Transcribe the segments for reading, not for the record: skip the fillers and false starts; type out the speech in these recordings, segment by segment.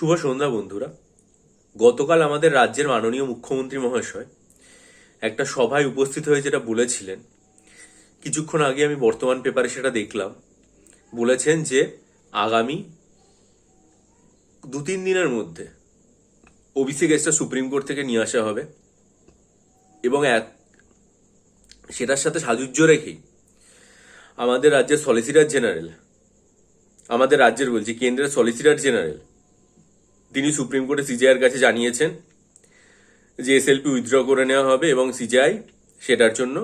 শুভ সন্ধ্যা বন্ধুরা। গতকাল আমাদের রাজ্যের মাননীয় মুখ্যমন্ত্রী মহাশয় একটা সভায় উপস্থিত হয়ে যেটা বলেছিলেন, কিছুক্ষণ আগে আমি বর্তমান পেপারে সেটা দেখলাম। বলেছেন যে আগামী 2-3 দিনের মধ্যে ওবিসি কেসটা সুপ্রিম কোর্ট থেকে নিয়ে আসা হবে এবং সেটার সাথে সাযুজ্য রেখেই আমাদের রাজ্যের সলিসিটর জেনারেল, আমাদের রাজ্যের বলছি কেন্দ্রের সলিসিটর জেনারেল, তিনি সুপ্রিম কোর্টে সিজিআইয়ের কাছে জানিয়েছেন যে এসএলপি উইথড্র করে নেওয়া হবে এবং সিজিআই সেটার জন্য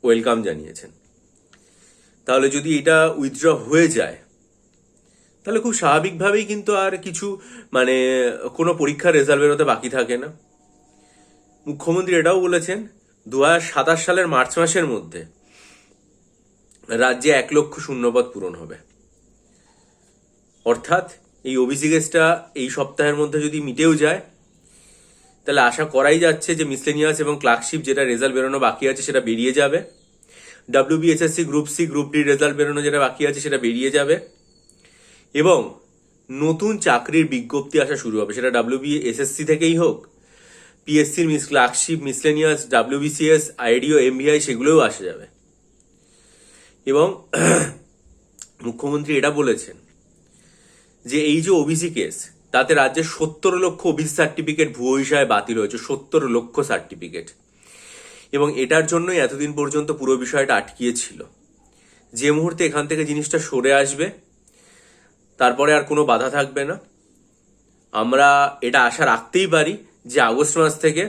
ওয়েলকাম জানিয়েছেন। তাহলে যদি এটা উইথড্র হয়ে যায় তাহলে খুব স্বাভাবিকভাবেই কিন্তু আর কিছু কোনো পরীক্ষার রেজাল্ট বেরোতে বাকি থাকে না। মুখ্যমন্ত্রী এটাও বলেছেন 2027 সালের মার্চ মাসের মধ্যে রাজ্যে 1 লক্ষ শূন্যপদ পূরণ হবে। অর্থাৎ এই ওবিসি কেসটা এই সপ্তাহের মধ্যে যদি মিটেও যায় তাহলে আশা করাই যাচ্ছে যে মিসলেনিয়াস এবং ক্লার্কশিপ যেটা রেজাল্ট বেরোনো বাকি আছে সেটা বেরিয়ে যাবে। WBSSC group C group D result বেরোনো যেটা বাকি আছে সেটা বেরিয়ে যাবে এবং নতুন চাকরির বিজ্ঞপ্তি আসা শুরু হবে, সেটা WBSSC থেকেই হোক, পিএসসির ক্লার্কশিপ, মিসলেনিয়াস, WBCS, আইডিও, MVI সেগুলোও আসা যাবে। এবং মুখ্যমন্ত্রী এটা বলেছেন যে এই যে ওবিসি কেস, তাতে রাজ্যে 70 লক্ষ ওবিসি সার্টিফিকেট ভুয়ো হিসাবে বাতিল হয়েছে, 70 লক্ষ সার্টিফিকেট। এবং এটার জন্যই এতদিন পর্যন্ত পুরো বিষয়টা আটকিয়েছিল। যে মুহূর্তে এখান থেকে জিনিসটা সরে আসবে তারপরে আর কোনো বাধা থাকবে না। আমরা এটা আশা রাখতেই পারি যে আগস্ট মাস থেকে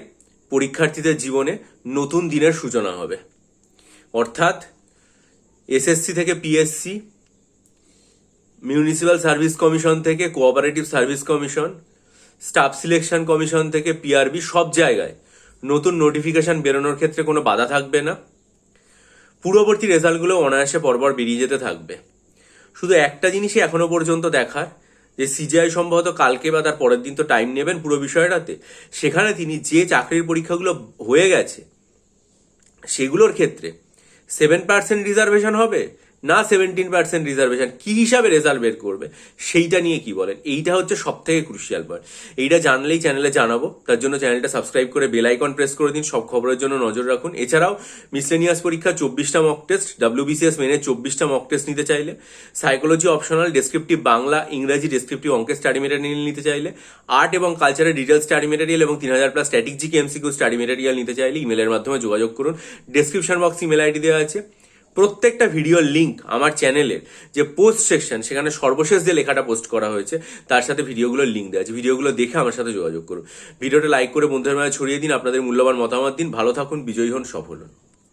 পরীক্ষার্থীদের জীবনে নতুন দিনের সূচনা হবে। অর্থাৎ এসএসসি থেকে পিএসসি, মিউনিসিপ্যাল সার্ভিস কমিশন থেকে cooperative service commission, staff selection commission থেকে পিআরবি, সব জায়গায় নতুন নোটিফিকেশন বেরোনোর ক্ষেত্রে কোনো বাধা থাকবে না। পূর্ববর্তী রেজাল্টগুলো অনায়াসে পরপর বেরিয়ে যেতে থাকবে। শুধু একটা জিনিসই এখনো পর্যন্ত দেখার, যে সিজিআই সম্ভবত কালকে বা তার পরের দিন তো টাইম নেবেন পুরো বিষয়টাতে, সেখানে তিনি যে চাকরির পরীক্ষাগুলো হয়ে গেছে সেগুলোর ক্ষেত্রে 7% রিজার্ভেশন হবে না 17% রিজার্ভেশন, কি হিসাবে রেজাল্ট বের করবে সেইটা নিয়ে কি বলেন। এইটা হচ্ছে সব থেকে ক্রুশিয়াল পয়েন্ট। এইটা জানলেই চ্যানেলে জানাবো, তার জন্য চ্যানেলটা সাবস্ক্রাইব করে বেল আইকন প্রেস করে দিন, সব খবরের জন্য নজর রাখুন। এছাড়াও মিসলেনিয়াস পরীক্ষা 24টা মক টেস্ট, WBCS মেনে 24টা মক টেস্ট নিতে চাইলে, সাইকোলজি অপশনাল, ডেসক্রিপটিভ বাংলা, ইংরাজি, ডেসক্রিপটিভ অঙ্কের স্টাডি মেটেরিয়াল নিতে চাইলে, আর্ট এবং কালচারের ডিটেল স্টাডি মেটেরিয়াল এবং 3000+ static GK MCQ study material নিতে চাইলে ইমেলের মাধ্যমে যোগাযোগ করুন। ডেসক্রিপশন বক্স ইমেল আইডি দেওয়া আছে। প্রত্যেকটা ভিডিওর লিঙ্ক আমার চ্যানেলের যে পোস্ট সেকশন, সেখানে সর্বশেষ যে লেখাটা পোস্ট করা হয়েছে তার সাথে ভিডিওগুলোর লিঙ্ক দেওয়া আছে। ভিডিওগুলো দেখে আমার সাথে যোগাযোগ করুন। ভিডিওটা লাইক করে বন্ধুদের মাঝে ছড়িয়ে দিন, আপনাদের মূল্যবান মতামত দিন। ভালো থাকুন, বিজয়ী হন, সফল হন।